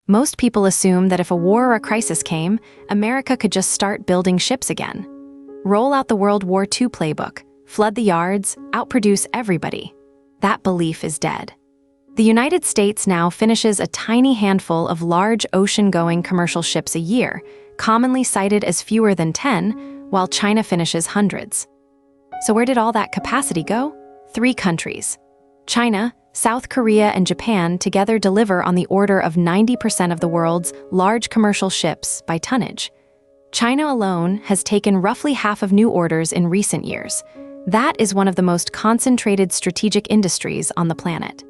Most people assume that if a war or a crisis came, America could just start building ships again. Roll out the World War II playbook, flood the yards, outproduce everybody. That belief is dead. The United States now finishes a tiny handful of large ocean-going commercial ships a year, commonly cited as fewer than 10, while China finishes hundreds. So where did all that capacity go? 3 countries. China, South Korea, and Japan together deliver on the order of 90% of the world's large commercial ships by tonnage. China alone has taken roughly half of new orders in recent years. That is one of the most concentrated strategic industries on the planet.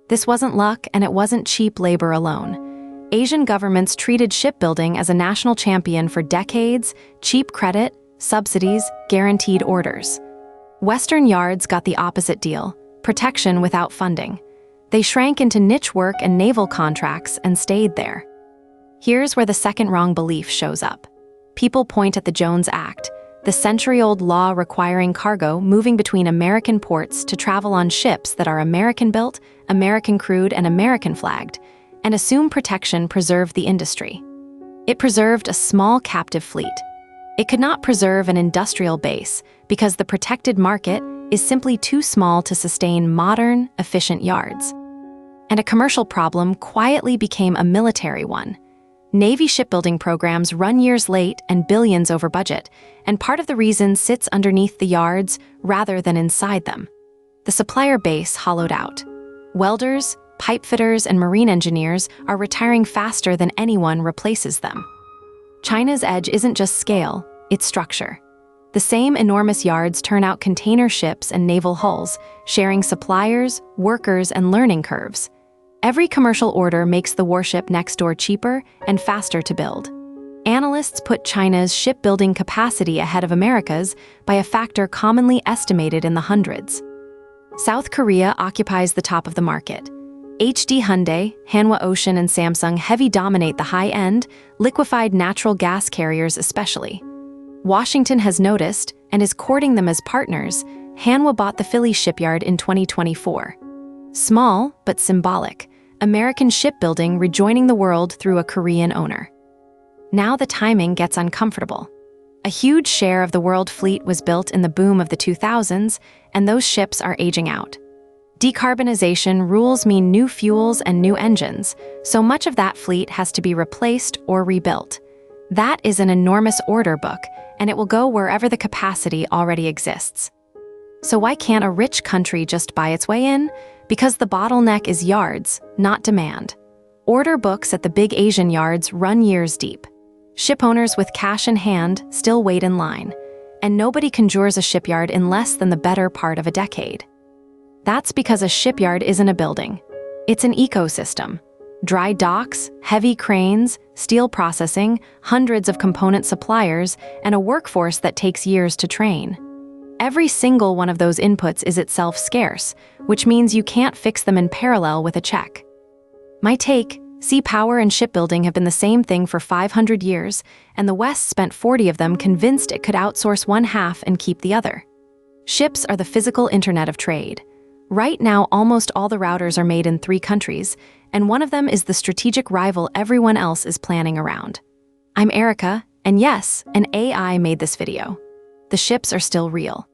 This wasn't luck, and it wasn't cheap labor alone. Asian governments treated shipbuilding as a national champion for decades: cheap credit, subsidies, guaranteed orders. Western yards got the opposite deal: protection without funding. They shrank into niche work and naval contracts and stayed there. Here's where the second wrong belief shows up. People point at the Jones Act, the century-old law requiring cargo moving between American ports to travel on ships that are American-built, American-crewed, and American-flagged, and assume protection preserved the industry. It preserved a small captive fleet. It could not preserve an industrial base because the protected market is simply too small to sustain modern, efficient yards. And a commercial problem quietly became a military one. Navy shipbuilding programs run years late and billions over budget, and part of the reason sits underneath the yards rather than inside them. The supplier base hollowed out. Welders, pipe fitters, and marine engineers are retiring faster than anyone replaces them. China's edge isn't just scale, it's structure. The same enormous yards turn out container ships and naval hulls, sharing suppliers, workers, and learning curves. Every commercial order makes the warship next door cheaper and faster to build. Analysts put China's shipbuilding capacity ahead of America's by a factor commonly estimated in the hundreds. South Korea occupies the top of the market. HD Hyundai, Hanwha Ocean, and Samsung heavy dominate the high-end, liquefied natural gas carriers especially. Washington has noticed and is courting them as partners. Hanwha bought the Philly shipyard in 2024. Small, but symbolic. American shipbuilding rejoining the world through a Korean owner. Now the timing gets uncomfortable. A huge share of the world fleet was built in the boom of the 2000s, and those ships are aging out. Decarbonization rules mean new fuels and new engines, so much of that fleet has to be replaced or rebuilt. That is an enormous order book, and it will go wherever the capacity already exists. So why can't a rich country just buy its way in? Because the bottleneck is yards, not demand. Order books at the big Asian yards run years deep. Shipowners with cash in hand still wait in line, and nobody conjures a shipyard in less than the better part of a decade. That's because a shipyard isn't a building. It's an ecosystem. Dry docks, heavy cranes, steel processing, hundreds of component suppliers, and a workforce that takes years to train. Every single one of those inputs is itself scarce, which means you can't fix them in parallel with a check. My take: sea power and shipbuilding have been the same thing for 500 years, and the West spent 40 of them convinced it could outsource one half and keep the other. Ships are the physical internet of trade. Right now, almost all the routers are made in 3 countries, and one of them is the strategic rival everyone else is planning around. I'm Erica, and yes, an AI made this video. The ships are still real.